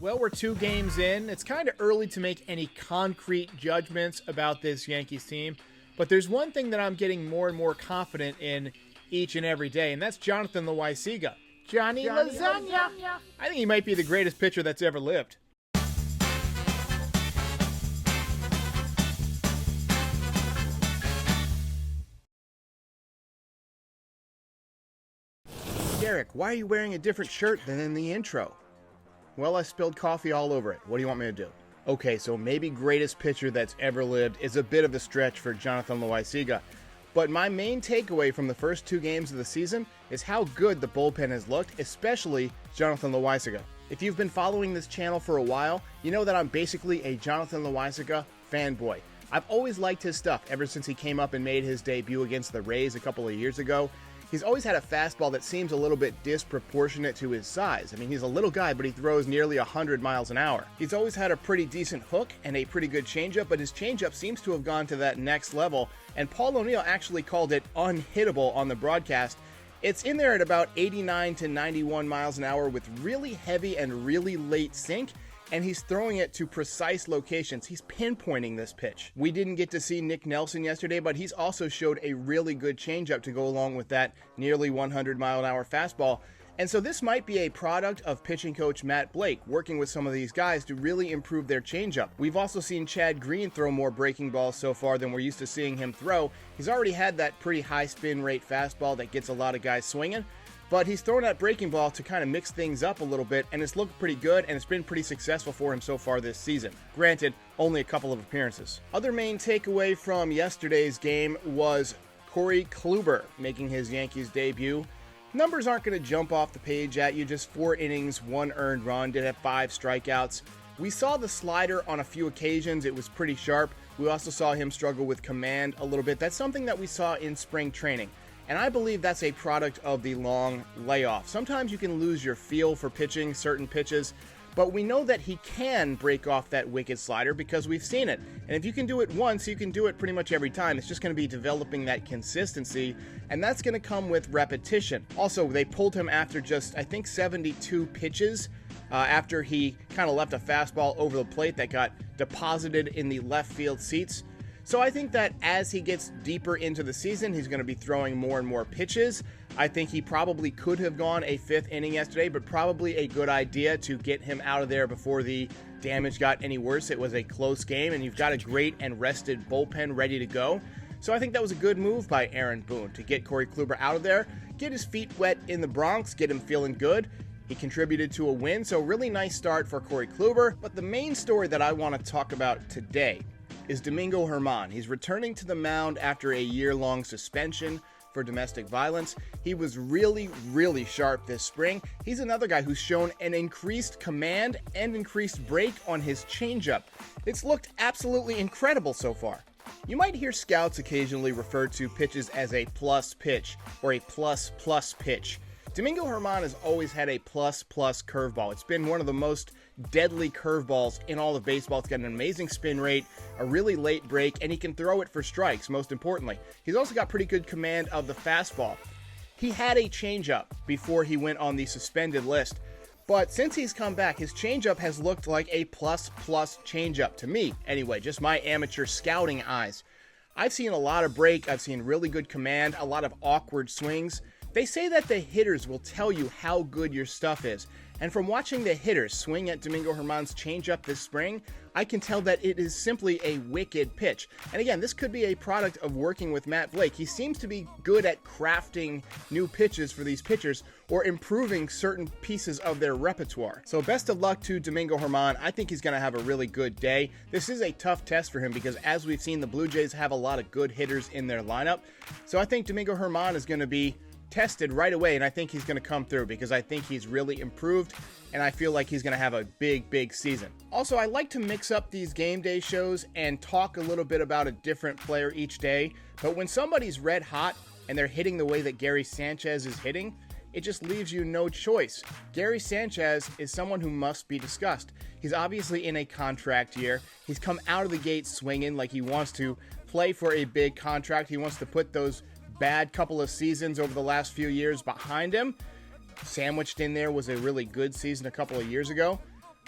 Well, we're 2 games in. It's kind of early to make any concrete judgments about this Yankees team, but there's one thing that I'm getting more and more confident in each and every day, and that's Jonathan Loaisiga. Johnny Lasagna. I think he might be the greatest pitcher that's ever lived. Derek, why are you wearing a different shirt than in the intro? Well, I spilled coffee all over it. What do you want me to do? Okay, so maybe greatest pitcher that's ever lived is a bit of a stretch for Jonathan Loaisiga. But my main takeaway from the first 2 games of the season is how good the bullpen has looked, especially Jonathan Loaisiga. If you've been following this channel for a while, you know that I'm basically a Jonathan Loaisiga fanboy. I've always liked his stuff ever since he came up and made his debut against the Rays a couple of years ago. He's always had a fastball that seems a little bit disproportionate to his size. I mean, he's a little guy, but he throws nearly 100 miles an hour. He's always had a pretty decent hook and a pretty good changeup, but his changeup seems to have gone to that next level, and Paul O'Neill actually called it unhittable on the broadcast. It's in there at about 89 to 91 miles an hour with really heavy and really late sink, and he's throwing it to precise locations. He's pinpointing this pitch. We didn't get to see Nick Nelson yesterday, but he's also showed a really good changeup to go along with that nearly 100 mile an hour fastball. And so this might be a product of pitching coach Matt Blake working with some of these guys to really improve their changeup. We've also seen Chad Green throw more breaking balls so far than we're used to seeing him throw. He's already had that pretty high spin rate fastball that gets a lot of guys swinging. But he's thrown that breaking ball to kind of mix things up a little bit, and it's looked pretty good, and it's been pretty successful for him so far this season. Granted, only a couple of appearances. Other main takeaway from yesterday's game was Corey Kluber making his Yankees debut. Numbers aren't going to jump off the page at you, just 4 innings, 1 earned run, did have 5 strikeouts. We saw the slider on a few occasions, it was pretty sharp. We also saw him struggle with command a little bit. That's something that we saw in spring training. And I believe that's a product of the long layoff. Sometimes you can lose your feel for pitching certain pitches, but we know that he can break off that wicked slider because we've seen it. And if you can do it once, you can do it pretty much every time. It's just going to be developing that consistency, and that's going to come with repetition. Also, they pulled him after just, I think, 72 pitches after he kind of left a fastball over the plate that got deposited in the left field seats. So I think that as he gets deeper into the season, he's going to be throwing more and more pitches. I think he probably could have gone a 5th inning yesterday, but probably a good idea to get him out of there before the damage got any worse. It was a close game, and you've got a great and rested bullpen ready to go. So I think that was a good move by Aaron Boone to get Corey Kluber out of there, get his feet wet in the Bronx, get him feeling good. He contributed to a win, so really nice start for Corey Kluber. But the main story that I want to talk about today is Domingo Germán. He's returning to the mound after a year-long suspension for domestic violence. He was really, really sharp this spring. He's another guy who's shown an increased command and increased break on his changeup. It's looked absolutely incredible so far. You might hear scouts occasionally refer to pitches as a plus pitch or a plus pitch. Domingo Germán has always had a plus curveball. It's been one of the most deadly curveballs in all of baseball. It's got an amazing spin rate, a really late break, and he can throw it for strikes, most importantly. He's also got pretty good command of the fastball. He had a changeup before he went on the suspended list, but since he's come back, his changeup has looked like a plus changeup to me, anyway, just my amateur scouting eyes. I've seen a lot of break, I've seen really good command, a lot of awkward swings. They say that the hitters will tell you how good your stuff is, and from watching the hitters swing at Domingo Germán's changeup this spring, I can tell that it is simply a wicked pitch. And again, this could be a product of working with Matt Blake. He seems to be good at crafting new pitches for these pitchers or improving certain pieces of their repertoire. So best of luck to Domingo Germán. I think he's going to have a really good day. This is a tough test for him because as we've seen, the Blue Jays have a lot of good hitters in their lineup. So I think Domingo Germán is going to be tested right away, and I think he's going to come through because I think he's really improved, and I feel like he's going to have a big season. Also, I like to mix up these game day shows and talk a little bit about a different player each day, but when somebody's red hot and they're hitting the way that Gary Sanchez is hitting, it just leaves you no choice. Gary Sanchez is someone who must be discussed. He's obviously in a contract year. He's come out of the gate swinging like he wants to play for a big contract. He wants to put those bad couple of seasons over the last few years behind him. Sandwiched in there was a really good season a couple of years ago.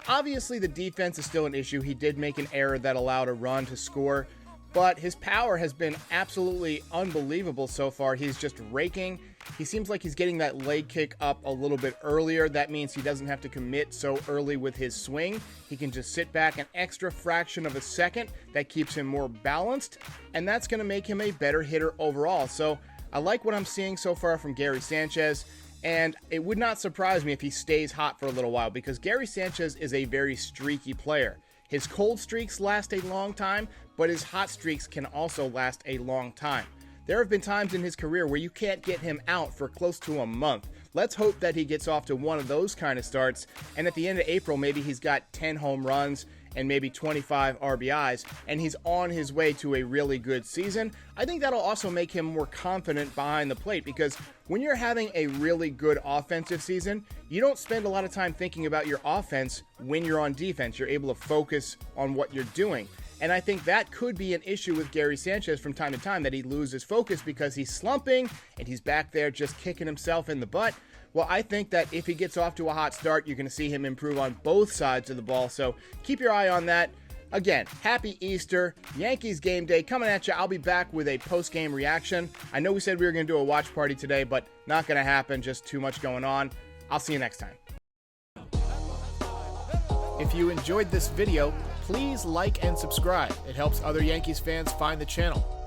Obviously, the defense is still an issue. He did make an error that allowed a run to score, but his power has been absolutely unbelievable so far. He's just raking. He seems like he's getting that leg kick up a little bit earlier. That means he doesn't have to commit so early with his swing. He can just sit back an extra fraction of a second. That keeps him more balanced, and that's going to make him a better hitter overall. So I like what I'm seeing so far from Gary Sanchez, and it would not surprise me if he stays hot for a little while, because Gary Sanchez is a very streaky player. His cold streaks last a long time, but his hot streaks can also last a long time. There have been times in his career where you can't get him out for close to a month. Let's hope that he gets off to one of those kind of starts, and at the end of April, maybe he's got 10 home runs and maybe 25 RBIs, and he's on his way to a really good season. I think that'll also make him more confident behind the plate, because when you're having a really good offensive season, you don't spend a lot of time thinking about your offense when you're on defense. You're able to focus on what you're doing. And I think that could be an issue with Gary Sanchez from time to time, that he loses focus because he's slumping and he's back there just kicking himself in the butt. Well, I think that if he gets off to a hot start, you're going to see him improve on both sides of the ball. So keep your eye on that. Again, happy Easter. Yankees game day coming at you. I'll be back with a post-game reaction. I know we said we were going to do a watch party today, but not going to happen. Just too much going on. I'll see you next time. If you enjoyed this video, please like and subscribe. It helps other Yankees fans find the channel.